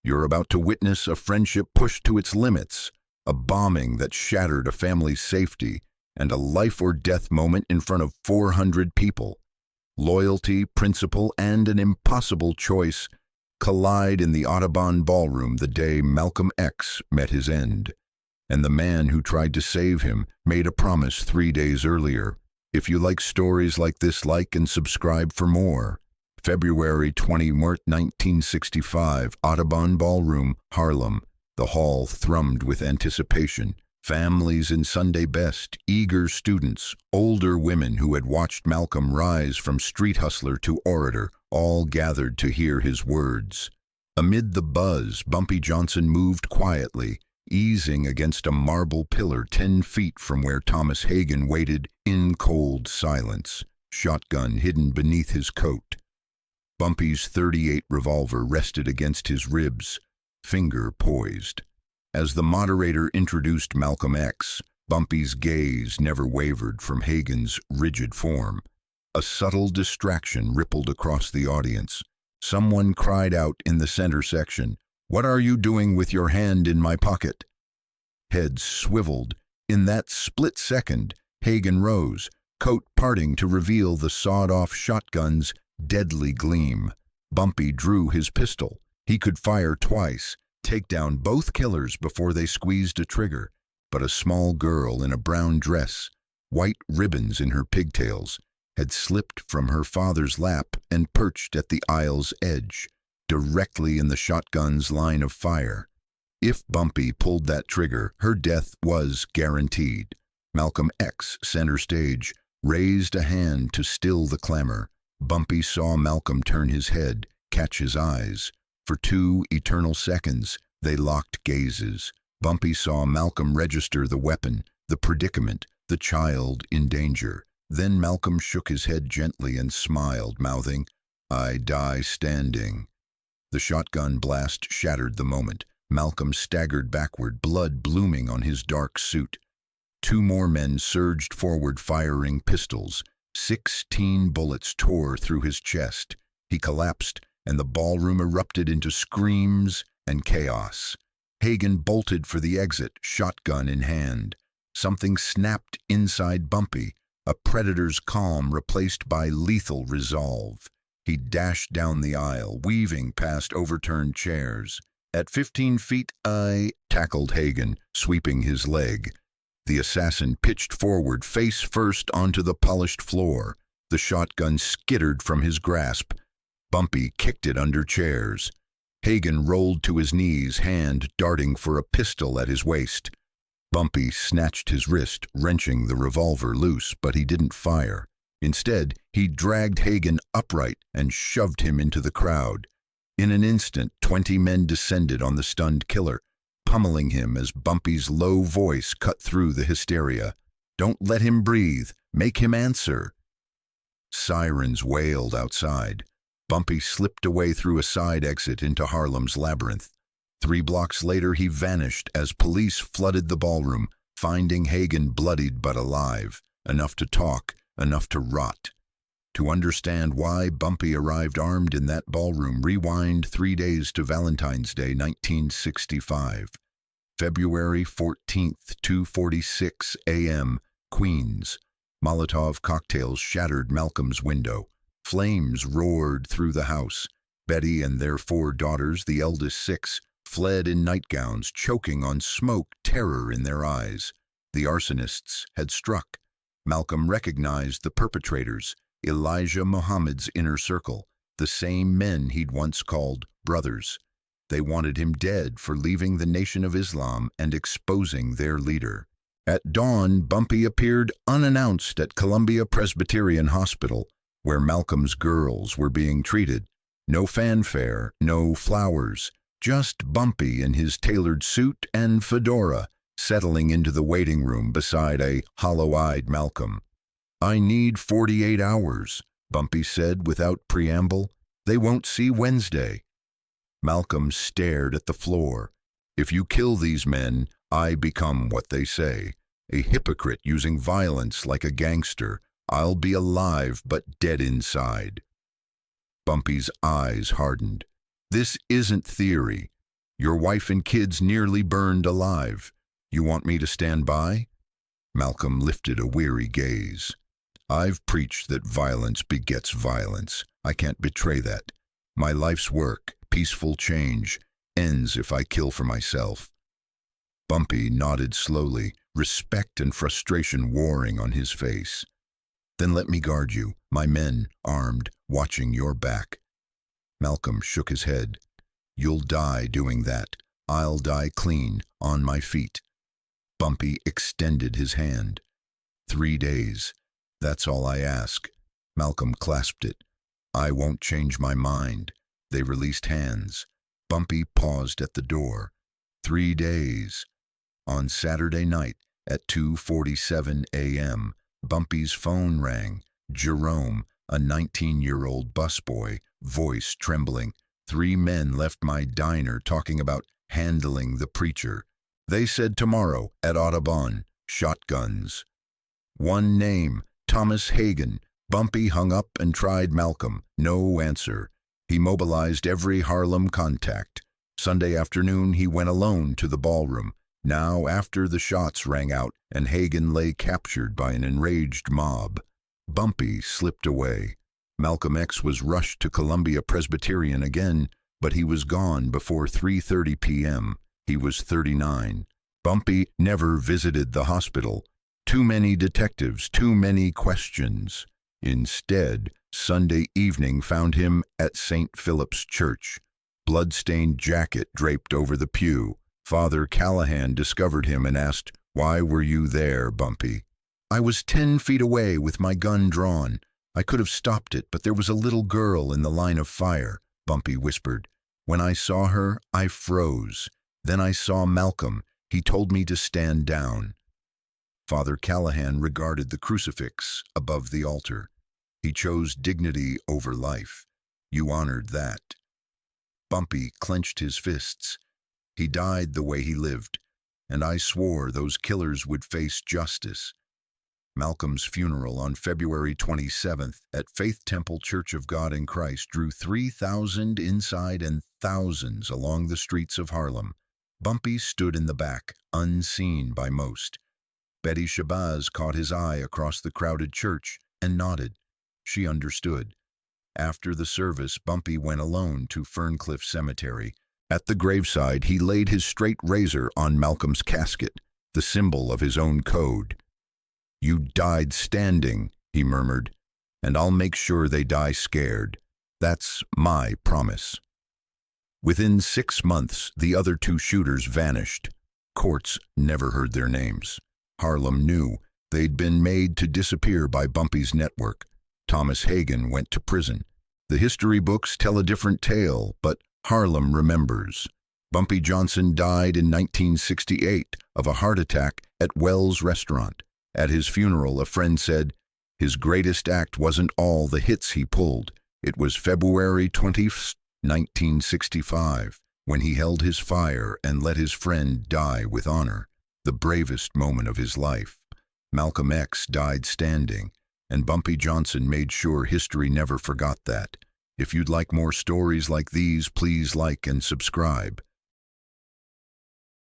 You're about to witness a friendship pushed to its limits, a bombing that shattered a family's safety, and a life-or-death moment in front of 400 people. Loyalty, principle, and an impossible choice collide in the Audubon Ballroom the day Malcolm X met his end. And the man who tried to save him made a promise 3 days earlier. If you like stories like this, like and subscribe for more. February 20, 1965, Audubon Ballroom, Harlem. The hall thrummed with anticipation. Families in Sunday best, eager students, older women who had watched Malcolm rise from street hustler to orator, all gathered to hear his words. Amid the buzz, Bumpy Johnson moved quietly, easing against a marble pillar 10 feet from where Thomas Hagen waited in cold silence, shotgun hidden beneath his coat. Bumpy's .38 revolver rested against his ribs, finger poised. As the moderator introduced Malcolm X, Bumpy's gaze never wavered from Hagen's rigid form. A subtle distraction rippled across the audience. Someone cried out in the center section, "What are you doing with your hand in my pocket?" Heads swiveled. In that split second, Hagen rose, coat parting to reveal the sawed-off shotgun's deadly gleam. Bumpy drew his pistol. He could fire twice, take down both killers before they squeezed a trigger. But a small girl in a brown dress, white ribbons in her pigtails, had slipped from her father's lap and perched at the aisle's edge, directly in the shotgun's line of fire. If Bumpy pulled that trigger, her death was guaranteed. Malcolm X, center stage, raised a hand to still the clamor. Bumpy saw Malcolm turn his head, catch his eyes. For 2 eternal seconds, they locked gazes. Bumpy saw Malcolm register the weapon, the predicament, the child in danger. Then Malcolm shook his head gently and smiled, mouthing, "I die standing." The shotgun blast shattered the moment. Malcolm staggered backward, blood blooming on his dark suit. 2 more men surged forward, firing pistols. 16 bullets tore through his chest. He collapsed, and the ballroom erupted into screams and chaos. Hagen bolted for the exit, shotgun in hand. Something snapped inside Bumpy, a predator's calm replaced by lethal resolve. He dashed down the aisle, weaving past overturned chairs. At 15 feet, I tackled Hagen, sweeping his leg. The assassin pitched forward, face first onto the polished floor. The shotgun skittered from his grasp. Bumpy kicked it under chairs. Hagen rolled to his knees, hand darting for a pistol at his waist. Bumpy snatched his wrist, wrenching the revolver loose, but he didn't fire. Instead, he dragged Hagen upright and shoved him into the crowd. In an instant, 20 men descended on the stunned killer, pummeling him as Bumpy's low voice cut through the hysteria. "Don't let him breathe. Make him answer." Sirens wailed outside. Bumpy slipped away through a side exit into Harlem's labyrinth. 3 blocks later, he vanished as police flooded the ballroom, finding Hagen bloodied but alive, enough to talk, enough to rot. To understand why Bumpy arrived armed in that ballroom, rewind 3 days to Valentine's Day, 1965. February 14th, 2:46 a.m., Queens. Molotov cocktails shattered Malcolm's window. Flames roared through the house. Betty and their 4 daughters, the eldest 6, fled in nightgowns, choking on smoke, terror in their eyes. The arsonists had struck. Malcolm recognized the perpetrators, Elijah Muhammad's inner circle, the same men he'd once called brothers. They wanted him dead for leaving the Nation of Islam and exposing their leader. At dawn, Bumpy appeared unannounced at Columbia Presbyterian Hospital, where Malcolm's girls were being treated. No fanfare, no flowers, just Bumpy in his tailored suit and fedora, settling into the waiting room beside a hollow-eyed Malcolm. "I need 48 hours, Bumpy said without preamble. "They won't see Wednesday." Malcolm stared at the floor. "If you kill these men, I become what they say. A hypocrite using violence like a gangster. I'll be alive but dead inside." Bumpy's eyes hardened. "This isn't theory. Your wife and kids nearly burned alive. You want me to stand by? Malcolm lifted a weary gaze. I've preached that violence begets violence. I can't betray that. My life's work, peaceful change, ends if I kill for myself. Bumpy nodded slowly, respect and frustration warring on his face. Then let me guard you, my men, armed, watching your back. Malcolm shook his head. You'll die doing that. I'll die clean, on my feet. Bumpy extended his hand. 3 days. That's all I ask. Malcolm clasped it. I won't change my mind. They released hands. Bumpy paused at the door. 3 days. On Saturday night at 2:47 a.m., Bumpy's phone rang. Jerome, a 19-year-old busboy, voice trembling. 3 men left my diner talking about handling the preacher. They said tomorrow at Audubon, shotguns. One name, Thomas Hagen. Bumpy hung up and tried Malcolm. No answer. He mobilized every Harlem contact. Sunday afternoon he went alone to the ballroom. Now after the shots rang out and Hagen lay captured by an enraged mob, Bumpy slipped away. Malcolm X was rushed to Columbia Presbyterian again, but he was gone before 3:30 p.m. He was 39. Bumpy never visited the hospital. Too many detectives, too many questions. Instead, Sunday evening found him at St. Philip's Church. Blood-stained jacket draped over the pew. Father Callahan discovered him and asked, "Why were you there, Bumpy?" "I was 10 feet away with my gun drawn. I could have stopped it, but there was a little girl in the line of fire," Bumpy whispered. "When I saw her, I froze. Then I saw Malcolm. He told me to stand down." Father Callahan regarded the crucifix above the altar. He chose dignity over life. You honored that. Bumpy clenched his fists. He died the way he lived, and I swore those killers would face justice. Malcolm's funeral on February 27th at Faith Temple Church of God in Christ drew 3,000 inside and thousands along the streets of Harlem. Bumpy stood in the back, unseen by most. Betty Shabazz caught his eye across the crowded church and nodded. She understood. After the service, Bumpy went alone to Ferncliff Cemetery. At the graveside, he laid his straight razor on Malcolm's casket, the symbol of his own code. "You died standing," he murmured, "and I'll make sure they die scared. That's my promise." Within 6 months, the other 2 shooters vanished. Courts never heard their names. Harlem knew they'd been made to disappear by Bumpy's network. Thomas Hagen went to prison. The history books tell a different tale, but Harlem remembers. Bumpy Johnson died in 1968 of a heart attack at Wells Restaurant. At his funeral, a friend said, his greatest act wasn't all the hits he pulled. It was February 20th, 1965, when he held his fire and let his friend die with honor. The bravest moment of his life. Malcolm X died standing, and Bumpy Johnson made sure history never forgot that. If you'd like more stories like these, please like and subscribe.